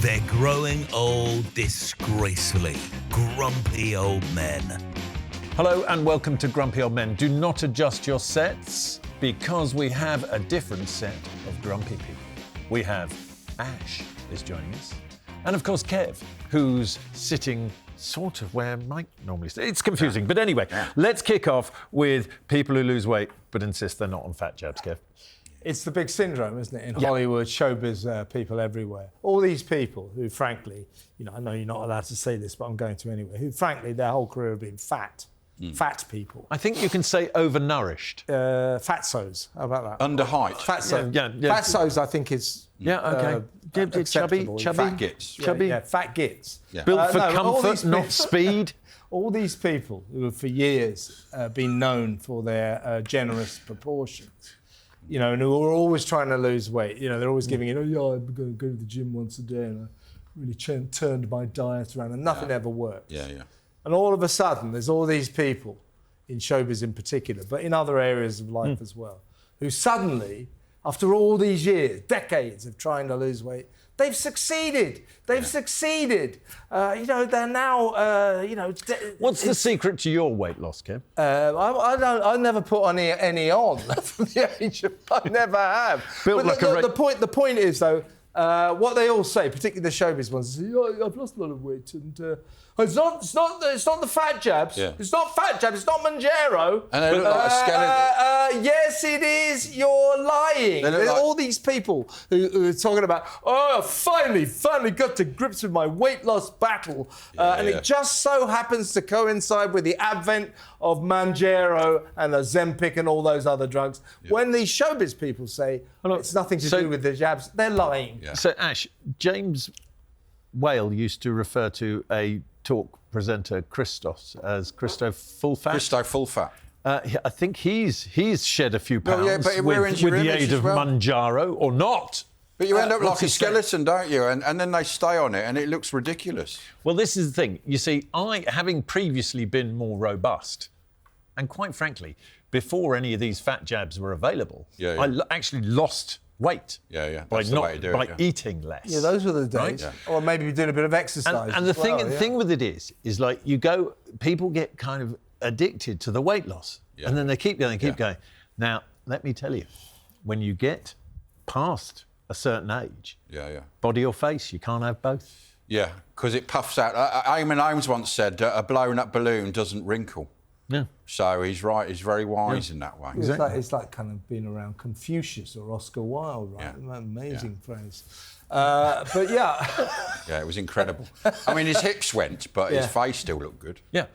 They're growing old disgracefully. Grumpy old men. Hello and welcome to Grumpy Old Men. Do not adjust your sets because we have a different set of grumpy people. We have Ash is joining us. And of course Kev, who's sitting sort of where Mike normally sits. It's confusing, but anyway, let's kick off with people who lose weight but insist they're not on fat jabs, Kev. It's the big syndrome, isn't it, in Hollywood, showbiz, people everywhere. All these people who, frankly, I know you're not allowed to say this, but I'm going to anyway, who, frankly, their whole career have been fat. Fat people. I think you can say overnourished. Fatsos, how about that? Under height. Fatsos. Yeah. Fatsos, I think, is Chubby. Fat gits. Chubby. Yeah, fat gits. Yeah. Built for all comfort, these not speed. All these people who have for years been known for their generous proportions, and who are always trying to lose weight. They're always giving it, I'm going to go to the gym once a day and I really turned my diet around and nothing ever works. Yeah. And all of a sudden, there's all these people, in showbiz in particular, but in other areas of life as well, who suddenly, after all these years, decades of trying to lose weight, they've succeeded. They've succeeded. They're now, What's the secret to your weight loss, Kev? I never put any on from the age of... I never have. The point is, though, what they all say, particularly the showbiz ones, is, I've lost a lot of weight and... It's not the fat jabs. Yeah. It's not fat jabs. It's not Manjaro. And they look like a skeleton. Yes, it is. You're lying. There's all these people who are talking about, I finally got to grips with my weight loss battle. It just so happens to coincide with the advent of Manjaro and Ozempic and all those other drugs. Yeah. When these showbiz people say it's nothing to do with the jabs, they're lying. Yeah. So, Ash, James Whale used to refer to a talk presenter, Christos, as Christo Full Fat. Christo Full Fat. I think he's shed a few pounds with the aid of Manjaro, or not. But you end up like a skeleton, don't you? And then they stay on it and it looks ridiculous. Well, this is the thing. You see, having previously been more robust, and quite frankly, before any of these fat jabs were available, I actually lost weight. By eating less. Yeah, those were the days. Right? Yeah. Or maybe doing a bit of exercise. And the thing with it is like people get kind of addicted to the weight loss. Yeah. And then they keep going. Now, let me tell you, when you get past a certain age, body or face, you can't have both. Yeah, because it puffs out. Eamon Holmes once said a blown up balloon doesn't wrinkle. Yeah. So he's right. He's very wise in that way. Exactly. It's like kind of being around Confucius or Oscar Wilde, right? Yeah. Amazing phrase. But yeah, it was incredible. I mean, his hips went, but his face still looked good. Yeah.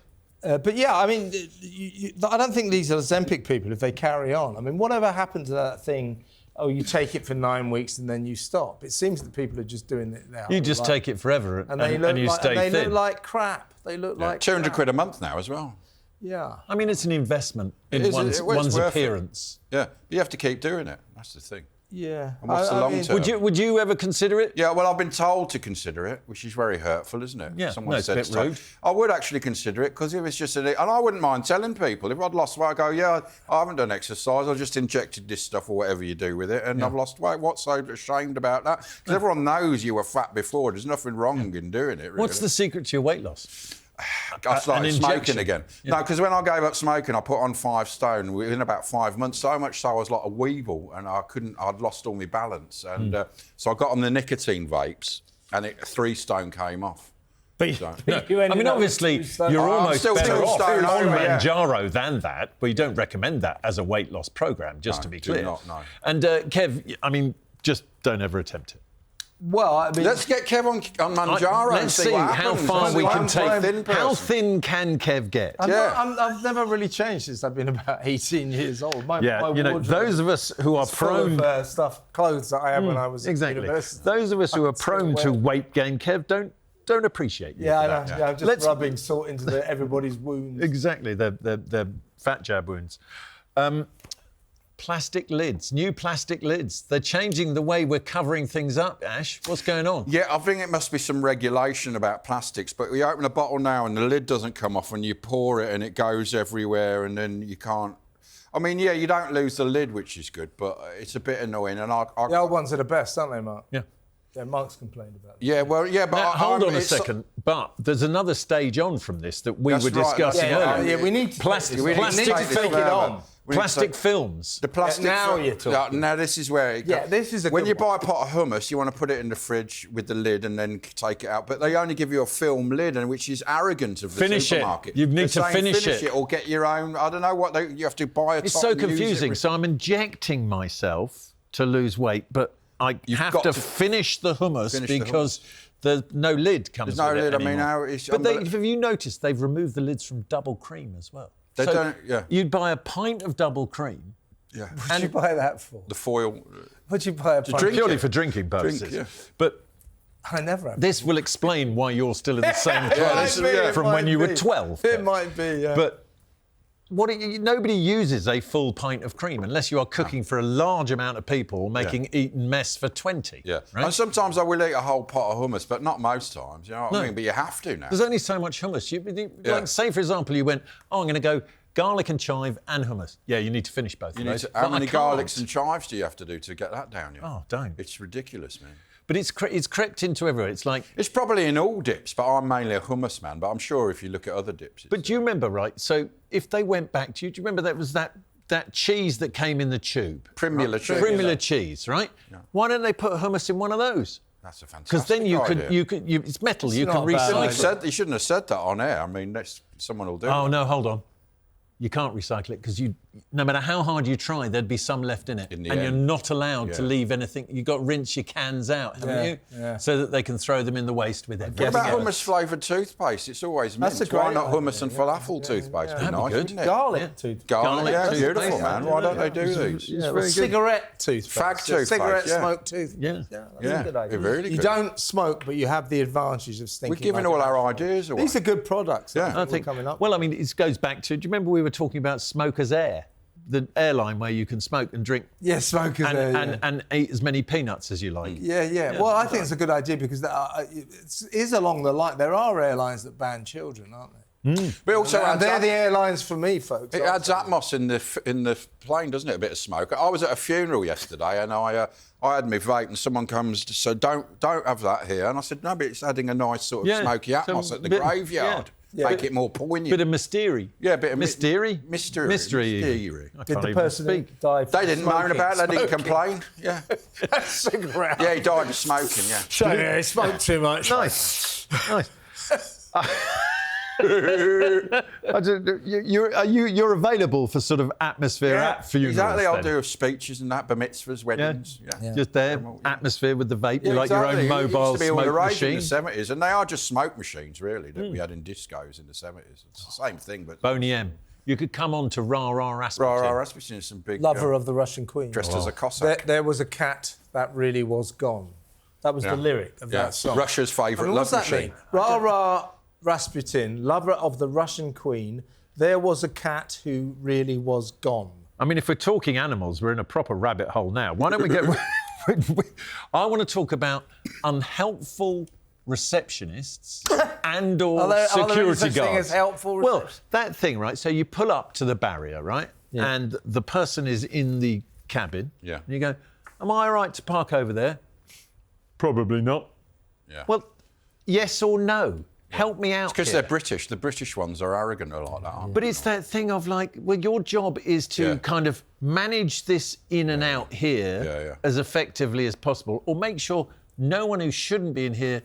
I don't think these are Ozempic people, if they carry on. I mean, whatever happened to that thing? Oh, you take it for 9 weeks and then you stop. It seems that people are just doing it now. You just take it forever and you stay thin. They look like crap. They look like 200 quid a month now as well. Yeah. I mean, it's an investment in one's appearance. Yeah, you have to keep doing it. That's the thing. Yeah. And what's the long term? Would you ever consider it? Yeah, well, I've been told to consider it, which is very hurtful, isn't it? Yeah, it's a bit rude. I would actually consider it because it was just and I wouldn't mind telling people if I'd lost weight. I go, I haven't done exercise. I just injected this stuff or whatever you do with it, and I've lost weight. What's so ashamed about that? Because everyone knows you were fat before. There's nothing wrong in doing it. Really. What's the secret to your weight loss? I started smoking again. Yeah. No, because when I gave up smoking, I put on 5 stone within about 5 months. So much so I was like a weeble, and I'd lost all my balance. And so I got on the nicotine vapes, and 3 stone came off. But obviously, you're almost better off on Manjaro than that, but you don't recommend that as a weight loss programme, just to be clear. Do not, no. And Kev, I mean, just don't ever attempt it. Well, I mean, let's get Kev on Manjaro. Let's see how far we can take. How thin can Kev get? I've never really changed since I've been about 18 years old. My those of us who are prone clothes that I had when I was at university. Those of us who are prone to weight gain, Kev, don't appreciate you. Yeah, I know. Yeah, I'm just rubbing salt into everybody's wounds. Exactly, they're fat jab wounds. Plastic lids, new plastic lids. They're changing the way we're covering things up, Ash. What's going on? Yeah, I think it must be some regulation about plastics, but you open a bottle now and the lid doesn't come off and you pour it and it goes everywhere and then you can't... I mean, yeah, you don't lose the lid, which is good, but it's a bit annoying. And the old ones are the best, aren't they, Mark? Yeah. Yeah, Mark's complained about that. Yeah, well, yeah, but Now, hold on a second. But there's another stage on from this that we were discussing earlier. Yeah, we need to Plastic take it on. Plastic films. The plastic. Now you're talking. Now this is where. This is a when good you buy one. a pot of hummus, you want to put it in the fridge with the lid and then take it out. But they only give you a film lid, and which is arrogant of the Finish supermarket. it. You need They're to saying finish it. or get your own. I don't know what you have to buy a. It's top so and use it confusing. with- So I'm injecting myself to lose weight, but I have got to to finish the hummus finish the because there's no lid comes There's no with lid. it I mean, anymore. how is? But have you noticed they've removed the lids from double cream as well? They So don't. Yeah. You'd buy a pint of double cream. Yeah. What'd you buy that for? The foil. What'd you buy a pint? drink Purely it. for drinking purposes. Drink, yeah. But I never have. this will explain why you're still in the same clothes It from might when you were be. 12. It might be, yeah. But nobody uses a full pint of cream unless you are cooking for a large amount of people, making eating mess for 20. Yeah. Right? And sometimes I will eat a whole pot of hummus, but not most times. You know what I mean? But you have to now. There's only so much hummus. Like, say, for example, you went, I'm going to go garlic and chive and hummus. Yeah, you need to finish both of those. How But I many can't. garlics and chives do you have to do to get that down? Oh, don't. It's ridiculous, man. But it's crept into everywhere. It's like... It's probably in all dips, but I'm mainly a hummus man. But I'm sure if you look at other dips... But do you remember, right? So if they went back to... Do you remember that cheese that came in the tube? Primula cheese. Primula cheese, right? Yeah. Why don't they put hummus in one of those? That's a fantastic Because then idea. you could it's metal, you can not a bad recycle idea. it. You shouldn't have said that on air. I mean, someone will do Oh, it. no, hold on. You can't recycle it because no matter how hard you try, there'd be some left in it. In the and end. you're not allowed to leave anything. You've got to rinse your cans out, haven't you? Yeah. So that they can throw them in the waste with it. What about hummus-flavoured toothpaste? It's always mint. a great Why not idea, hummus and falafel toothpaste? That'd be Nice, good. wouldn't it? Garlic toothpaste. Garlic, yeah, toothpaste. beautiful, man. Why don't they do these? Yeah, well, cigarette toothpaste. Fag toothpaste, Cigarette yeah. smoke tooth. Yeah. That's Yeah, a good idea. they're really You good. don't smoke, but you have the advantage of stinking. We're giving like all a our bad ideas away. These are good products. Yeah. I think. coming up. Well, I mean, it goes back to. Do you remember we were talking about Smoker's Air, the airline where you can smoke and drink yeah, smokers there. Yeah. and eat as many peanuts as you like? Yeah. Well, I think it's a good idea because it is along the line. There are airlines that ban children, aren't they? But also, And they're the airlines for me, folks. it adds atmos in the plane, doesn't it? A bit of smoke. I was at a funeral yesterday, and I had my vape, and someone comes to say, "Don't have that here." And I said, "No, but it's adding a nice sort of Yeah, smoky atmos so at the bit- graveyard. yeah. Make it more poignant." Bit of mystery. Yeah, a bit of mystery. mystery. Mystery. Mystery. I Did can't the even person speak. die? They didn't moan about it. They didn't complain. Yeah, Cigarette. yeah, he died of smoking. Yeah. So, yeah, he smoked too much. Nice. You're available for sort of atmosphere at funerals. Exactly. I'll then. do speeches and that, bar mitzvahs, weddings. Yeah. Just there, atmosphere with the vape. Yeah, You like your own exactly. mobile It used to be all smoke the rage in machine. the 70s, and they are just smoke machines, really, that we had in discos in the 70s. It's the same thing, but Boney M. You could come on to Ra Ra Rasputin. Rasputin is some big Lover of the Russian Queen. dressed as a Cossack. There was a cat that really was gone. That was the lyric of that song. Russia's favourite What's love that machine. mean? Ra Ra Rasputin, lover of the Russian Queen. There was a cat who really was gone. I mean, if we're talking animals, we're in a proper rabbit hole now. Why don't we get... I want to talk about unhelpful receptionists and or Are there security any such guards. thing as helpful Well, receptionists? that thing, right? So you pull up to the barrier, right? Yeah. And the person is in the cabin. Yeah. And you go, am I all right to park over there? Probably not. Yeah. Well, yes or no? Help me out Because here. they're British. The British ones are arrogant a lot like that, aren't But they? it's that thing of like, well, your job is to Yeah. kind of manage this in and out here Yeah. as effectively as possible, or make sure no one who shouldn't be in here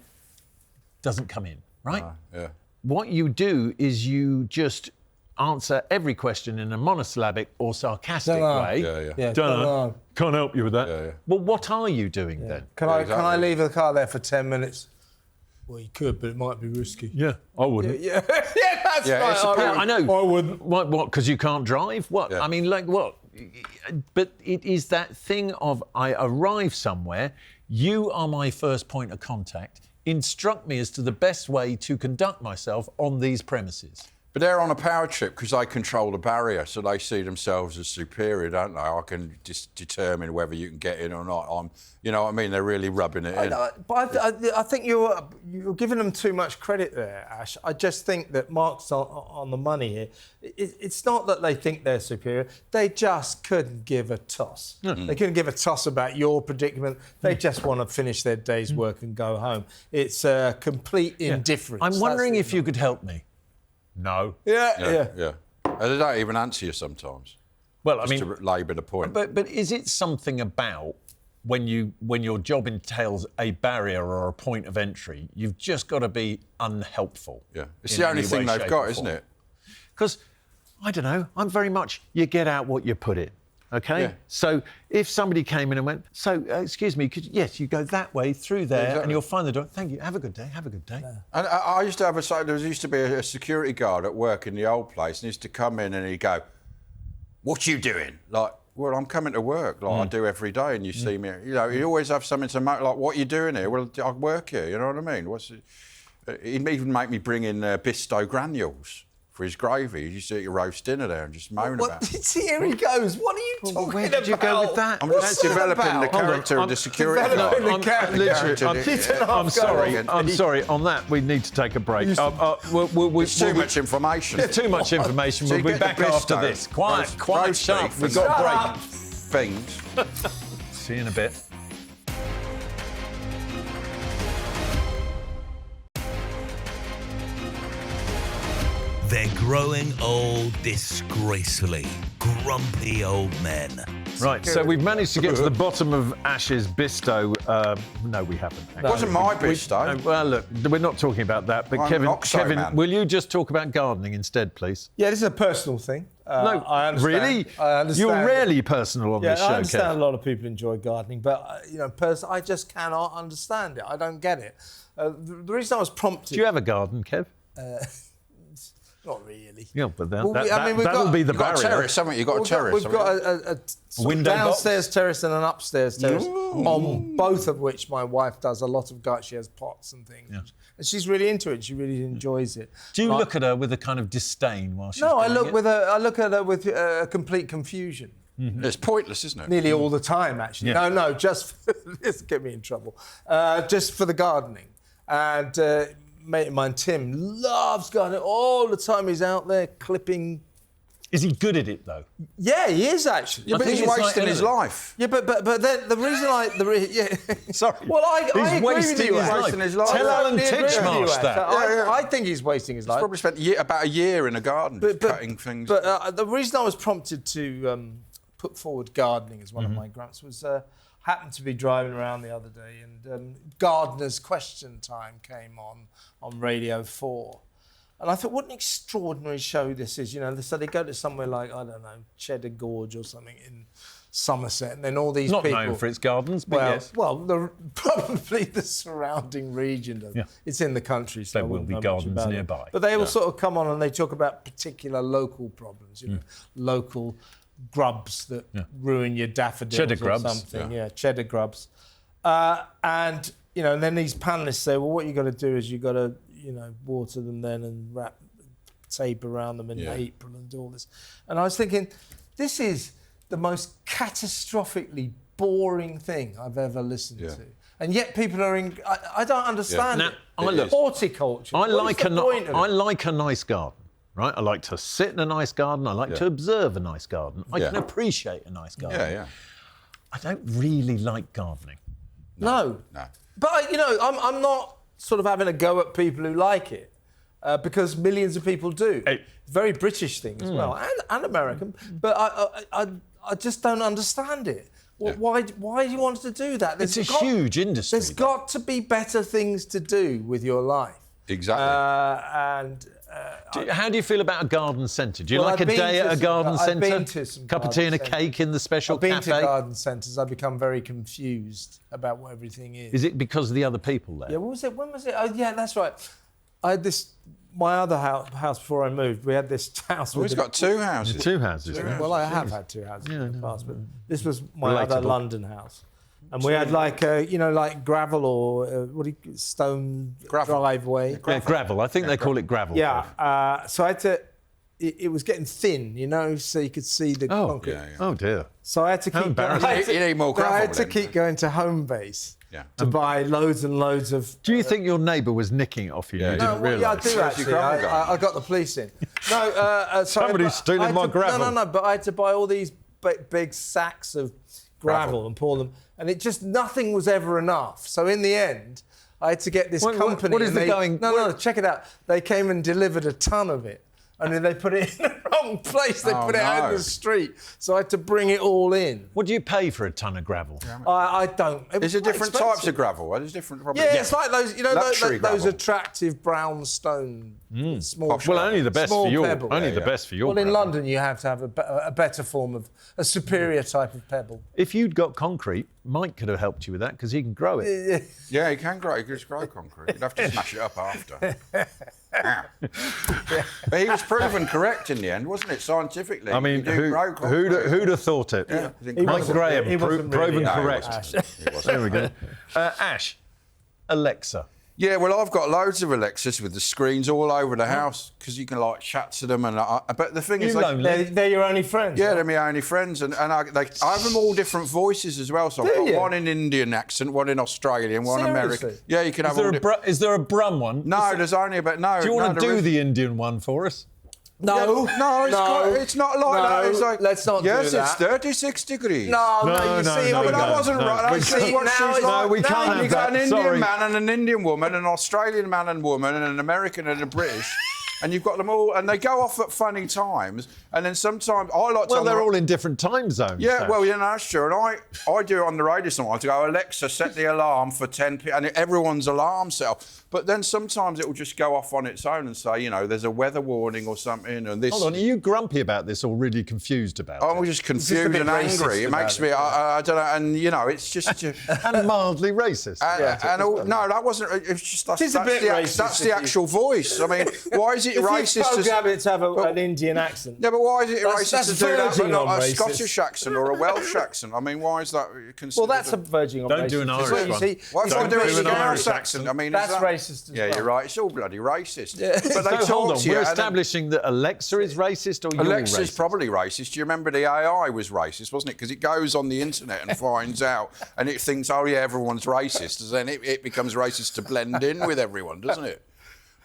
doesn't come in, right? Yeah. What you do is you just answer every question in a monosyllabic or sarcastic Dunno. way. Yeah. Dunno. Can't help you with that. Yeah. Well, what are you doing then? Can Yeah, I exactly. leave the car there for 10 minutes? Well, you could, but it might be risky. Yeah, I wouldn't. Yeah, that's Yeah, right. it's a I know. I wouldn't. What? Because you can't drive? What? Yeah. I mean, like what? But it is that thing of I arrive somewhere. You are my first point of contact. Instruct me as to the best way to conduct myself on these premises. But they're on a power trip because they control the barrier, so they see themselves as superior, don't they? I can just determine whether you can get in or not. You know what I mean? They're really rubbing it in. But I think you're giving them too much credit there, Ash. I just think that Mark's on the money here. It's not that they think they're superior. They just couldn't give a toss. They couldn't give a toss about your predicament. They just want to finish their day's work and go home. It's a complete indifference. I'm wondering if you could help me. No. Yeah. And they don't even answer you sometimes. Well, I mean, to labour the point. But is it something about when your job entails a barrier or a point of entry, you've just got to be unhelpful? Yeah, it's the only thing they've got, isn't it? Because I don't know. I'm very much you get out what you put in. Okay. Yeah. So if somebody came in and went, excuse me, yes, you go that way through there, and you'll find the door. Thank you. Have a good day. Have a good day. Yeah. And I used to have there used to be a security guard at work in the old place, and he used to come in and he'd go, "What you doing?" Like, well, I'm coming to work, like I do every day, and you see me. You know, you always have something to make, like, "What you doing here?" Well, I work here. You know what I mean? He'd even make me bring in Bisto granules for his gravy. He used to eat a roast dinner there and just moan about it. See, here he goes. What are you talking about? Where did you go with that? I'm just developing the character of the security guard. I'm sorry. On that, we need to take a break. There's too much information. There's too much information. We'll be back after this. Quiet, sharp. We've got a break. Things. See you in a bit. They're growing old disgracefully. Grumpy old men. Right, so we've managed to get to the bottom of Ash's Bisto. No, we haven't. It wasn't my Bisto. Well, look, we're not talking about that. But Kevin, man. will you just talk about gardening instead, please? Yeah, this is a personal thing. No, I understand. Really? I understand. You're rarely personal on this show, I understand Kev. a lot of people enjoy gardening, but I just cannot understand it. I don't get it. The reason I was prompted. Do you have a garden, Kev? Not really. Yeah, but that'll be the barrier. Terrace, haven't you? You've got a terrace. We've got a window downstairs box. terrace and an upstairs terrace, on both of which my wife does a lot of gardening. She has pots and things. Yeah. And she's really into it. She really enjoys it. Do you look at her with a kind of disdain while she's doing I look at her with complete confusion. Mm-hmm. It's pointless, isn't it? Nearly all the time, actually. Yeah. No, just this get me in trouble. Just for the gardening. And mate of mine, Tim, loves gardening all the time. He's out there clipping. Is he good at it though? Yeah, he is actually. Yeah, but he's wasting his life. Yeah, but then the reason Sorry. Well, I agree with you. He's wasting his life. Tell Alan Titchmarsh that. I think he's wasting his life. He's probably spent about a year in a garden cutting things. But the reason I was prompted to put forward gardening as one of my grants was happened to be driving around the other day and Gardener's Question Time came on Radio 4. And I thought, what an extraordinary show this is. So they go to somewhere like, I don't know, Cheddar Gorge or something in Somerset, and then all these people... Not known for its gardens, but yes. Well, probably the surrounding region. Yeah. It's in the country, so there will be gardens nearby. But they all sort of come on and they talk about particular local problems, local grubs that ruin your daffodils cheddar or grubs. something. Yeah, cheddar grubs. And then these panellists say, well, what you got to do is you got to, water them then and wrap tape around them in April and do all this. And I was thinking, this is the most catastrophically boring thing I've ever listened to. And yet people are I don't understand it. Horticulture. I like a nice garden. Right, I like to sit in a nice garden. I like to observe a nice garden. I can appreciate a nice garden. Yeah. I don't really like gardening. No. But I'm not sort of having a go at people who like it because millions of people do. It's a very British thing as well, and American. But I just don't understand it. Why do you want to do that? It's a huge industry. There's got to be better things to do with your life. Exactly. How do you feel about a garden centre? Do you like a day at a garden centre? I've been to some cup of tea and a cake in the special cafe? cafe? I've been to garden centres. I've become very confused about what everything is. Is it because of the other people there? Yeah, when was it? Oh, yeah, that's right. I had my other house before I moved, we had this house. He's got two houses. Two houses. Well, I have had two houses in the past, but this was my other London house. And we had like gravel or stone Gravel. driveway. Yeah, gravel. I think they call it gravel. Yeah. So I had to. It was getting thin, so you could see the concrete. Yeah. Oh dear. So I had to keep. embarrassing. You need more gravel I had to then. keep going to home base. Yeah. To buy loads and loads of. Do you think your neighbour was nicking it off you? Yeah, You yeah. didn't Well, yeah, I realise. do actually. I got the police in. No, so Somebody's stealing my gravel. No, but I had to buy all these big sacks of gravel and pour them, and nothing was ever enough. So in the end, I had to get this company. What is and the going? No, check it out. They came and delivered a ton of it. And then they put it in the wrong place. They put it out in the street. So I had to bring it all in. What do you pay for a ton of gravel? I don't. Is there different types of gravel? There's different. Probably. Yeah, it's like those, Luxury those gravel. attractive brown stone small. Well, only the best small for your. pebble. Only the best for your. Well, in gravel. London, you have to have a better form of a superior type of pebble. If you'd got concrete, Mike could have helped you with that because he can grow it. Yeah, you can grow. You can just grow concrete. You'd have to smash it up after. But he was proven correct in the end, wasn't it? Scientifically. I mean, You do grow concrete. who'd have thought it? Yeah. Mike Graham, he wasn't proven really- No, he correct. wasn't. There we go. Ash, Alexa. Yeah, well, I've got loads of Alexas with the screens all over the house because you can like chat to them. But the thing is, They're your only friends. yeah, they're my only friends, and I have them all different voices as well. So I've got you? one in Indian accent, one in Australian, one Seriously? American. Yeah, you can have all. Is there a Brum one? No, there's only about no. Do you want to there do is- the Indian one for us? No, it's not like that. It's like, let's not yes, do that. it's 36 degrees. No, you see, no, but that wasn't right. We That's just can't- what she's now like. we can't You have got an that, Indian sorry. man and an Indian woman, an Australian man and woman, and an American and a British. And you've got them all, and they go off at funny times. And then sometimes I like to. Well, they're all in different time zones. Yeah, so. well, that's true. And I do it on the radio sometimes to go, Alexa, set the alarm for 10 p.m. And everyone's alarm set off. But then sometimes it will just go off on its own and say, there's a weather warning or something. And this. Hold on, are you grumpy about this or really confused about I'm it? just just a confused bit and angry. racist It makes about me, I don't know, and it's just. And mildly racist. No, that wasn't. It's just It's a bit racist that's if the you- actual voice. I mean, why is it If racist? you program it to have an Indian accent. Yeah, but why is it That's- racist that's to do that, but verging not on a racist. Scottish accent or a Welsh accent? I mean, why is that considered? Well, that's a verging on Don't racist. do an That's Irish what you one. see. Why if Don't I do a do an Irish Scouse accent? I mean, That's is that... racist as Yeah, well. you're right. It's all bloody racist. But they So hold talk on, to you. we're and then- establishing that Alexa is racist or you're Alexa's racist? probably racist. Do you remember the AI was racist, wasn't it? Because it goes on the internet and finds out, and it thinks, oh yeah, everyone's racist, and then it becomes racist to blend in with everyone, doesn't it?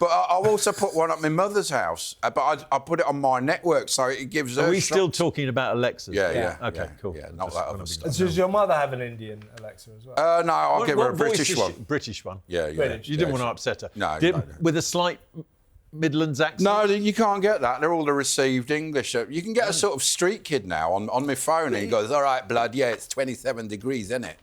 But I've also put one at my mother's house, but I put it on my network, so it gives her. Are we shots. still talking about Alexas? Yeah. Okay, cool. Yeah, not Just that wanna other be stuff. Does your mother have an Indian Alexa as well? No, I'll give her a What voice British is one. she? British one. Yeah. British. You didn't want to upset her. No, Did- no. With a slight Midlands accent? No, you can't get that. They're all the received English. You can get a sort of street kid now on my phone, and he goes, "All right, blood, yeah, it's 27 degrees, isn't it?"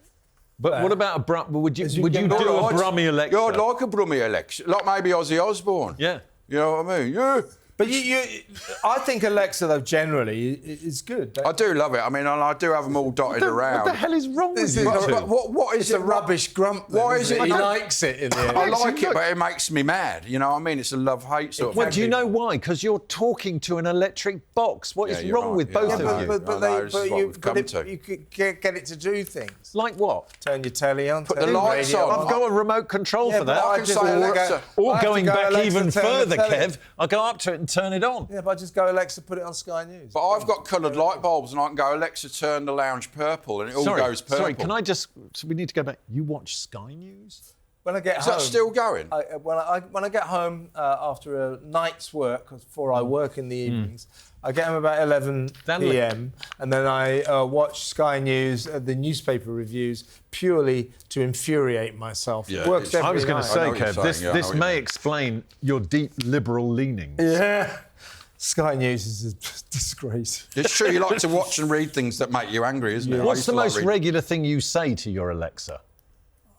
But what about a Brum? Would you do get a Brummy Alexa? Yeah, I'd like a Brummy Alexa, like maybe Ozzy Osbourne. Yeah. You know what I mean? Yeah. But I think Alexa, though, generally is good. I do love it. I mean, I do have them all dotted around. What the hell is wrong with you But- two? but what is It's it? a rubbish grump. Then, Why isn't is it? it- He I don't- likes it in the end. I like it, but it makes me mad. You know what I mean? It's a love-hate sort of Well, thing. do you know why? Because you're talking to an electric box. What is Yeah, you're wrong right. with Yeah, both I of know. you? But I know, this is what we've come to. you could get it to do things. Like what? Turn your telly on. Put turn the your lights radio on. I've got a remote control Yeah, for but that. I can say, Alexa, Or I have to going go, back Alexa, even turn the further, telly. Kev, I'll go up to it and turn it on. Yeah, but I just go, Alexa, put it on Sky News. But I've got coloured light bulbs, and I can go, Alexa, turn the lounge purple, and it all goes purple. Sorry, can I just... So we need to go back. You watch Sky News? When I get Is home, that still going? when I get home after a night's work, before I work in the evenings, I get home about 11 p.m. and then I watch Sky News, the newspaper reviews, purely to infuriate myself. Yeah, It works it's- every I was going to night. say, know what you're Kev, this, saying, yeah, I know this what you may mean. explain your deep liberal leanings. Yeah. Sky News is a disgrace. It's true, you like to watch and read things that make you angry, isn't it? I What's used the to like most reading- regular thing you say to your Alexa?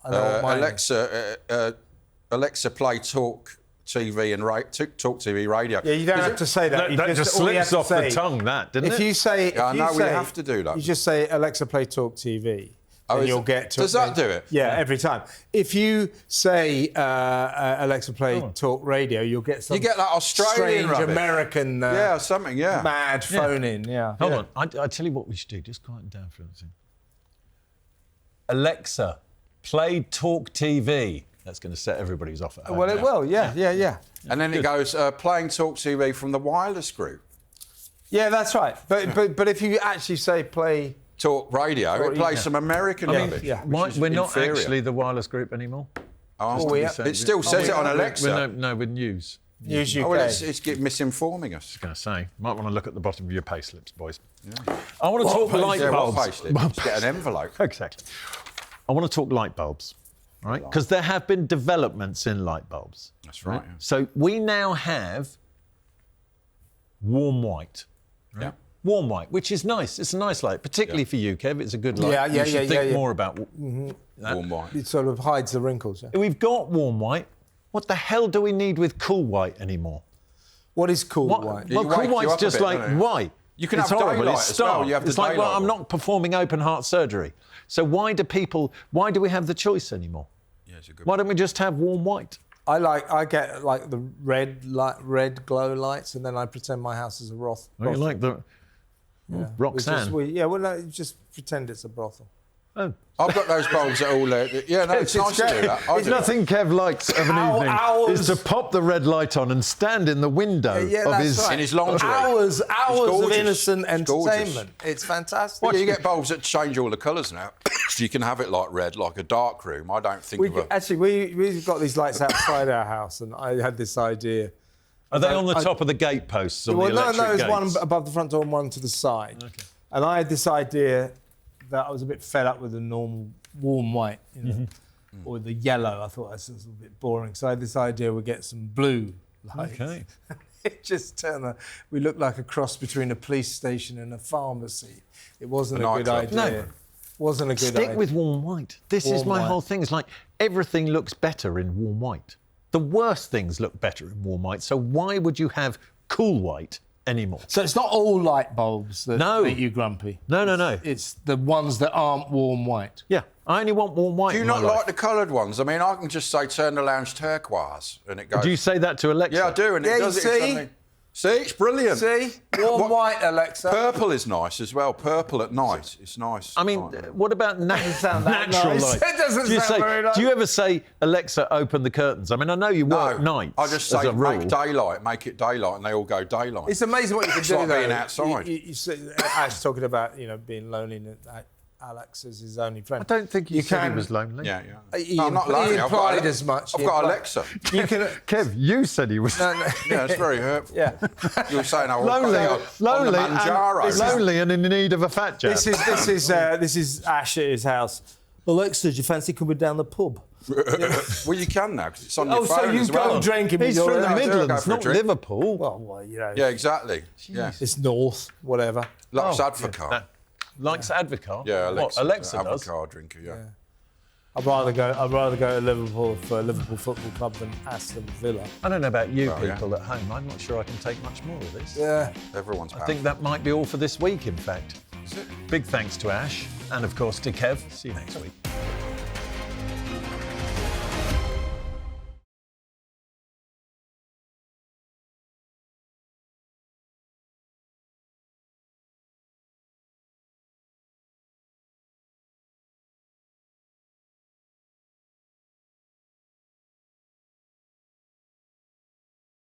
I know what mine is. Alexa, play Talk TV and Talk TV radio. Yeah, you don't have to say that. You That just all you slips have to off the say- tongue, that, didn't If it? you say, Yeah, I know, we have to do that. You just say, Alexa, play Talk TV. Oh, And is you'll it- get to does that do it? Yeah, every time. If you say, Alexa, play Talk Radio, you'll get some You get that Australian strange rubbish. American Yeah, something, yeah. mad phone in. Yeah. Hold on. I tell you what we should do. Just quieten down for a second. Alexa, play TalkTV. That's going to set everybody's off at home. Well, it will, yeah. And then it goes, playing TalkTV from the wireless group. Yeah, that's right. But if you actually say play... Talk radio, it plays some American rubbish. yeah. We're not inferior. actually the wireless group anymore. It still says it on Alexa. We're news. News UK. Oh, well, it's misinforming us. I was going to say, might want to look at the bottom of your payslips, boys. Yeah. I want to talk light Yeah, what bulbs. payslip? Just get an envelope. Exactly. I want to talk light bulbs, right? Because there have been developments in light bulbs. That's right. Yeah. So we now have warm white. Right? Yeah. Warm white, which is nice. It's a nice light, particularly for you, Kev. It's a good light. You should think more about Warm white. It sort of hides the wrinkles. Yeah. We've got warm white. What the hell do we need with cool white anymore? What is cool white? Well, cool white's just like white. You can it's have horrible. daylight It's as well. stark. You have the it's like, well, daylight I'm one. not performing open heart surgery. So why do we have the choice anymore? Yeah, it's a good Why don't we just have warm white? I get like the red glow lights, and then I pretend my house is a brothel. Oh, you like the Roxanne? Just pretend it's a brothel. Oh. I've got those bulbs at all. It's nice to do that. I do Nothing Kev likes of an evening hours. is to pop the red light on and stand in the window of that's his... right. in his lingerie. Hours of gorgeous. innocent It's gorgeous. entertainment. It's fantastic. Yeah, you get bulbs that change all the colours now. So you can have it like red, like a dark room. I don't think We've got these lights outside our house, and I had this idea. Are they on the top of the gate posts on the electric there's gates? one above the front door and one to the side. Okay. And I had this idea that I was a bit fed up with the normal warm white, or the yellow. I thought that's a little bit boring. So I had this idea we'd get some blue lights. Okay. It just turned we looked like a cross between a police station and a pharmacy. It wasn't a good idea. No. Wasn't a good idea. Stick with warm white. This is Warm my white. whole thing. It's like everything looks better in warm white. The worst things look better in warm white. So why would you have cool white anymore? So it's not all light bulbs that make you grumpy. No. It's the ones that aren't warm white. Yeah, I only want warm white. Do you in my not life. like the coloured ones? I mean, I can just say turn the lounge turquoise and it goes... Do you say that to Alexa? Yeah, I do, and it does it. Suddenly... See, it's brilliant. See? Warm white, Alexa. Purple is nice as well. Purple at night. It's nice. I mean, what about sound that natural nice. light? It doesn't sound very nice. Do you ever say, Alexa, open the curtains? I mean, I know you work nights. I just as say a rule. make daylight, make it daylight, and they all go daylight. It's amazing what you can It's do. like though. being outside. You see, Ash talking about being lonely. And Alex is his only friend. I don't think you said he was lonely. Yeah. He No, I'm not lonely. He implied as much. I've got Alexa. You can. Kev, you said he was Yeah, it's very hurtful. Yeah. You were saying I was lonely and in need of a fat jab. This is Ash at his house. Alexa, do you fancy coming down the pub? Well, you can now because it's on your phone so you as well. go drinking. He's from the I'll go Midlands, for a not drink. Liverpool. Well, Yeah, exactly. Yeah. It's north, whatever. Lux Advocat. Likes Advocat. Yeah, What, Alexa does. Advocat drinker. Yeah. I'd rather go to Liverpool for Liverpool Football Club than Aston Villa. I don't know about you Well, yeah. people at home. I'm not sure I can take much more of this. Yeah. Everyone's I think that might be all for this week, in fact. Big thanks to Ash and, of course, to Kev. See you next week.